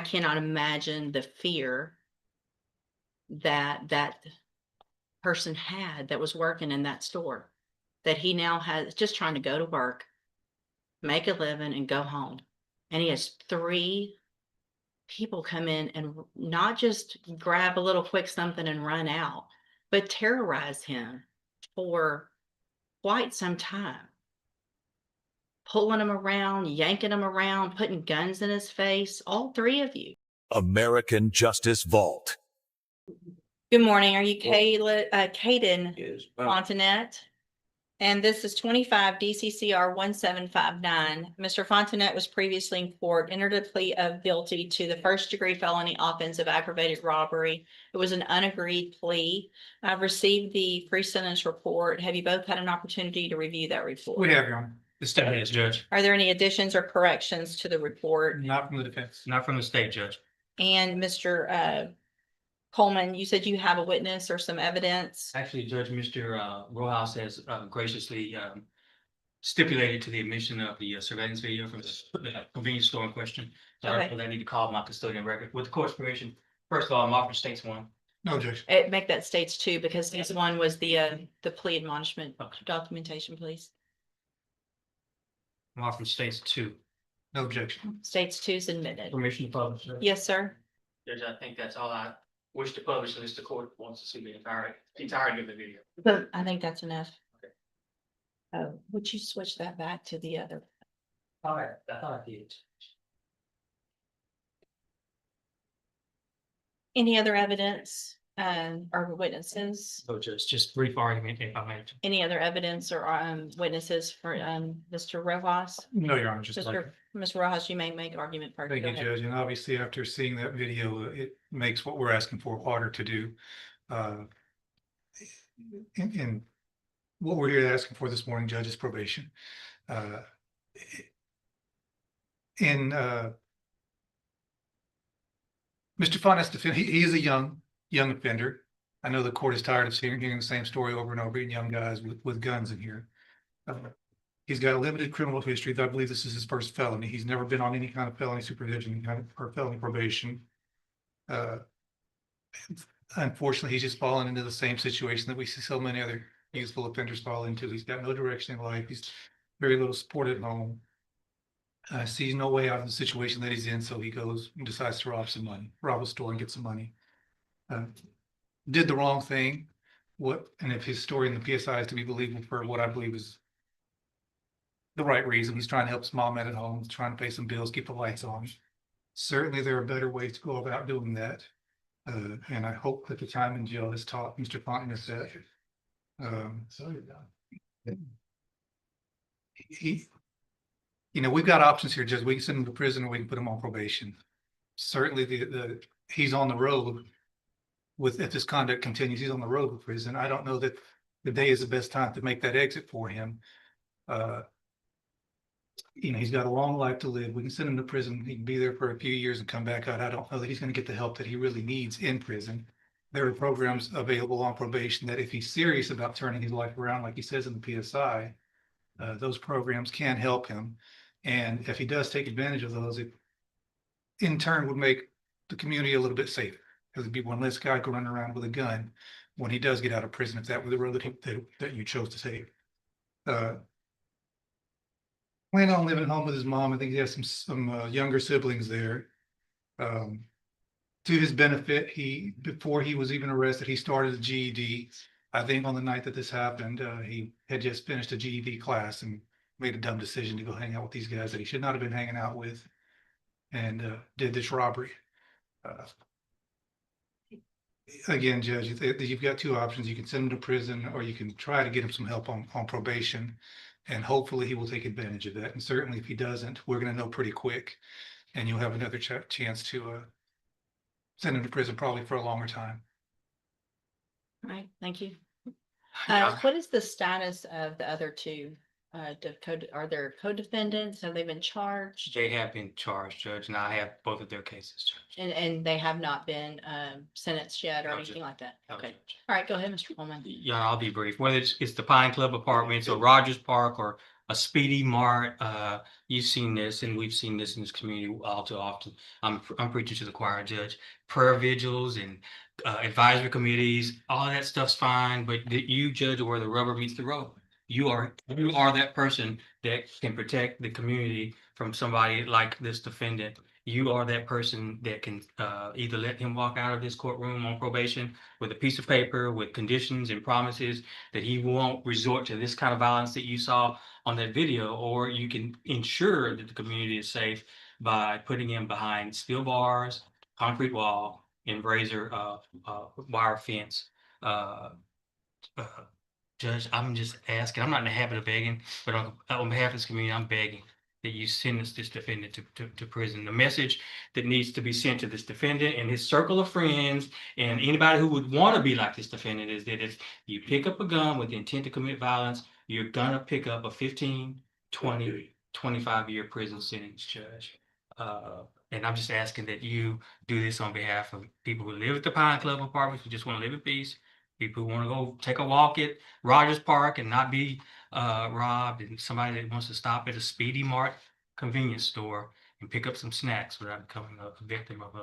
cannot imagine the fear that that person had that was working in that store, that he now has just trying to go to work, make a living, and go home. And he has 3 people come in and not just grab a little quick something and run out, but terrorize him for quite some time. Pulling him around, yanking him around, putting guns in his face, all 3 of you. American Justice Vault. Good morning. Are you Kaden Fontinette? And this is 25 DCCR 1759. Mr. Fontinette was previously in court, entered a plea of guilty to the first-degree felony offense of aggravated robbery. It was an unagreed plea. I've received the pre-sentence report. Have you both had an opportunity to review that report? We have, Your Honor. The state has, Judge. Are there any additions or corrections to the report? Not from the defense, not from the state, Judge. And Mr. Coleman, you said you have a witness or some evidence. Actually, Judge, Mr. Rojas has graciously stipulated to the admission of the surveillance video from the convenience store in question. So Okay. therefore, I need to call my custodian record. With the court's permission, first of all, I'm offering states 1. No, Judge. Make that states 2 because this one was the plea admonishment documentation, please. I'm offering states 2. No objection. States 2 is admitted. Permission to publish, Judge. Yes, sir. Judge, I think that's all I wish to publish unless the court wants to see the entirety of the video. But I think that's enough. Would you switch that back to the other? All right, I thought I did. Any other evidence or witnesses? So just brief argument if I may. Any other evidence or witnesses for Mr. Rojas? No, Your Honor, just Mr. Rojas, you may make argument first. Thank Go you, ahead. Judge. And obviously, after seeing that video, it makes what we're asking for harder to do. And what we're here asking for this morning, Judge, is probation. Mr. Fontinette's defense, he is a young offender. I know the court is tired of hearing the same story over and over, and young guys with guns in here. He's got a limited criminal history. I believe this is his first felony. He's never been on any kind of felony supervision or felony probation. Unfortunately, he's just fallen into the same situation that we see so many other youthful offenders fall into. He's got no direction in life. He's very little support at home. Sees no way out of the situation that he's in, so he goes and decides to rob a store and get some money. Did the wrong thing. And if his story in the PSI is to be believable for what I believe is the right reason, he's trying to help his mom out at home, he's trying to pay some bills, keep the lights on. Certainly, there are better ways to go about doing that. And I hope that the time in jail has taught Mr. Fontinette that. We've got options here, Judge. We can send him to prison or we can put him on probation. Certainly, he's on the road if this conduct continues, he's on the road with prison. I don't know that the day is the best time to make that exit for him. He's got a long life to live. We can send him to prison. He can be there for a few years and come back out. I don't know that he's going to get the help that he really needs in prison. There are programs available on probation that if he's serious about turning his life around, like he says in the PSI, those programs can help him. And if he does take advantage of those, it in turn would make the community a little bit safer, because there'd be one less guy going around with a gun when he does get out of prison, if that were the road that you chose to take. Plan on living home with his mom. I think he has some younger siblings there. To his benefit, before he was even arrested, he started a GED. I think on the night that this happened, he had just finished a GED class and made a dumb decision to go hang out with these guys that he should not have been hanging out with, and did this robbery. Again, Judge, you've got 2 options. You can send him to prison, or you can try to get him some help on probation. And hopefully he will take advantage of that. And certainly if he doesn't, we're going to know pretty quick. And you'll have another chance to send him to prison probably for a longer time. All right, thank you. What is the status of the other 2? Are there co-defendants? Have they been charged? They have been charged, Judge, and I have both of their cases, Judge. And they have not been sentenced yet or No, anything like that? No, Okay. Judge. All right, go ahead, Mr. Coleman. Yeah, I'll be brief. Whether it's the Pine Club Apartments or Rogers Park or a speedy mart. You've seen this, and we've seen this in this community all too often. I'm preaching to the choir, Judge. Prayer vigils and advisory committees, all that stuff's fine, but you judge where the rubber meets the road. You are that person that can protect the community from somebody like this defendant. You are that person that can either let him walk out of this courtroom on probation with a piece of paper with conditions and promises that he won't resort to this kind of violence that you saw on that video, or you can ensure that the community is safe by putting him behind steel bars, concrete wall, and razor wire fence. Uh, uh, Judge, I'm just asking, I'm not in the habit of begging, but on behalf of this community, I'm begging that you send this defendant to prison. The message that needs to be sent to this defendant and his circle of friends and anybody who would want to be like this defendant is that if you pick up a gun with the intent to commit violence, you're gonna pick up a 15, 20, 25-year prison sentence, Judge. And I'm just asking that you do this on behalf of people who live at the Pine Club apartments, who just want to live in peace, people who want to go take a walk at Rogers Park and not be robbed, and somebody that wants to stop at a Speedy Mart convenience store and pick up some snacks without becoming a victim of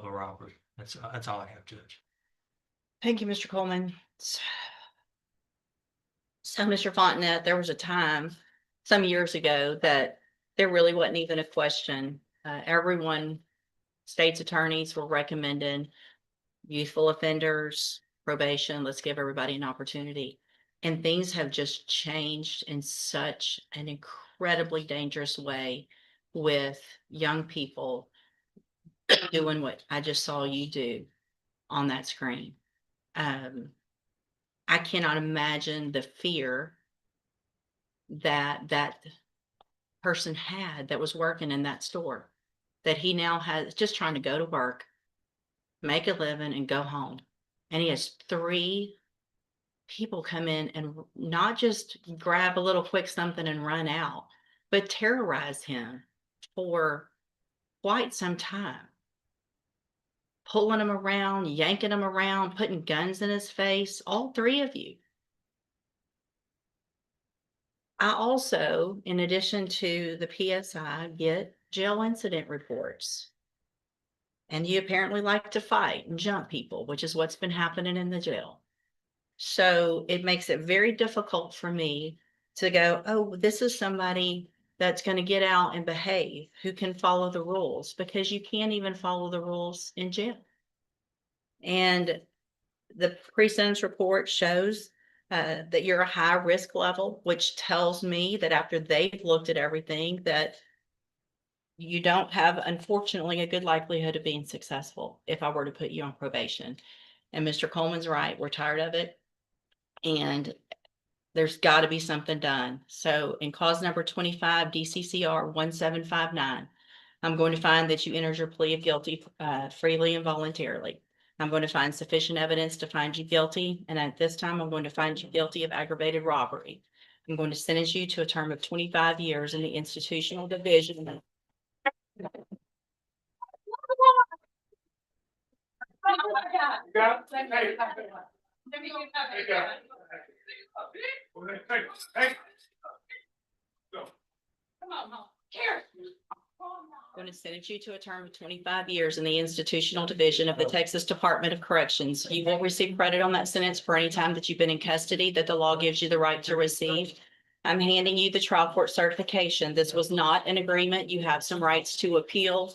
a robbery. That's all I have, Judge. Thank you, Mr. Coleman. So, Mr. Fontenette, there was a time some years ago that there really wasn't even a question. Everyone, state's attorneys were recommending youthful offenders, probation, let's give everybody an opportunity. And things have just changed in such an incredibly dangerous way with young people doing what I just saw you do on that screen. I cannot imagine the fear that person had that was working in that store, that he now has just trying to go to work, make a living, and go home. And he has 3 people come in and not just grab a little quick something and run out, but terrorize him for quite some time. Pulling him around, yanking him around, putting guns in his face, all 3 of you. I also, in addition to the PSI, get jail incident reports. And you apparently like to fight and jump people, which is what's been happening in the jail. So it makes it very difficult for me to go, oh, this is somebody that's going to get out and behave, who can follow the rules, because you can't even follow the rules in jail. And the pre-sentence report shows that you're a high risk level, which tells me that after they've looked at everything, that you don't have, unfortunately, a good likelihood of being successful if I were to put you on probation. And Mr. Coleman's right, we're tired of it. And there's got to be something done. So in cause number 25, DCCR 1759, I'm going to find that you entered your plea of guilty freely and voluntarily. I'm going to find sufficient evidence to find you guilty. And at this time, I'm going to find you guilty of aggravated robbery. I'm going to sentence you to a term of 25 years in the institutional division. Going to sentence you to a term of 25 years in the institutional division of the Texas Department of Corrections. You will receive credit on that sentence for any time that you've been in custody that the law gives you the right to receive. I'm handing you the trial court certification. This was not an agreement. You have some rights to appeal.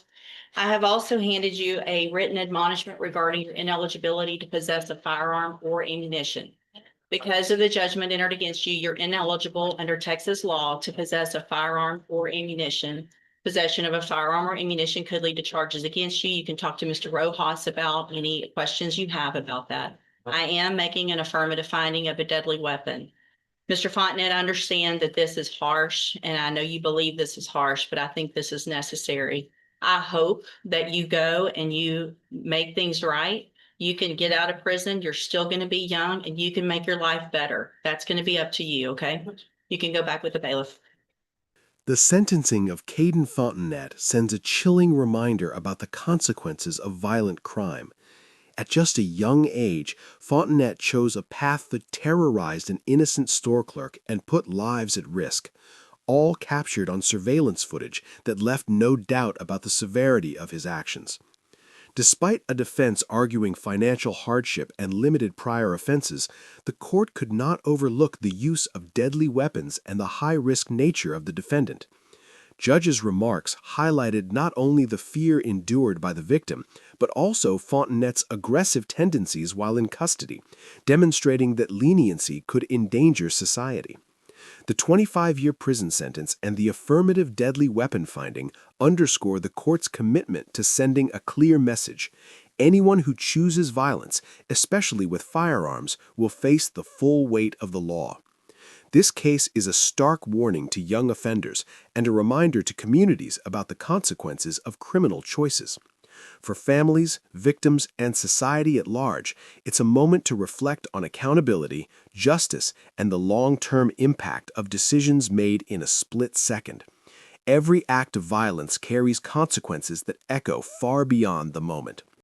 I have also handed you a written admonishment regarding your ineligibility to possess a firearm or ammunition. Because of the judgment entered against you, you're ineligible under Texas law to possess a firearm or ammunition. Possession of a firearm or ammunition could lead to charges against you. You can talk to Mr. Rojas about any questions you have about that. I am making an affirmative finding of a deadly weapon. Mr. Fontenette, I understand that this is harsh, and I know you believe this is harsh, but I think this is necessary. I hope that you go and you make things right. You can get out of prison. You're still going to be young, and you can make your life better. That's going to be up to you, okay? You can go back with the bailiff. The sentencing of Kaden Fontinette sends a chilling reminder about the consequences of violent crime. At just a young age, Fontinette chose a path that terrorized an innocent store clerk and put lives at risk. all captured on surveillance footage that left no doubt about the severity of his actions. Despite a defense arguing financial hardship and limited prior offenses, the court could not overlook the use of deadly weapons and the high-risk nature of the defendant. Judge's remarks highlighted not only the fear endured by the victim, but also Fontinette's aggressive tendencies while in custody, demonstrating that leniency could endanger society. The 25-year prison sentence and the affirmative deadly weapon finding underscore the court's commitment to sending a clear message. Anyone who chooses violence, especially with firearms, will face the full weight of the law. This case is a stark warning to young offenders and a reminder to communities about the consequences of criminal choices. For families, victims, and society at large, it's a moment to reflect on accountability, justice, and the long-term impact of decisions made in a split second. Every act of violence carries consequences that echo far beyond the moment.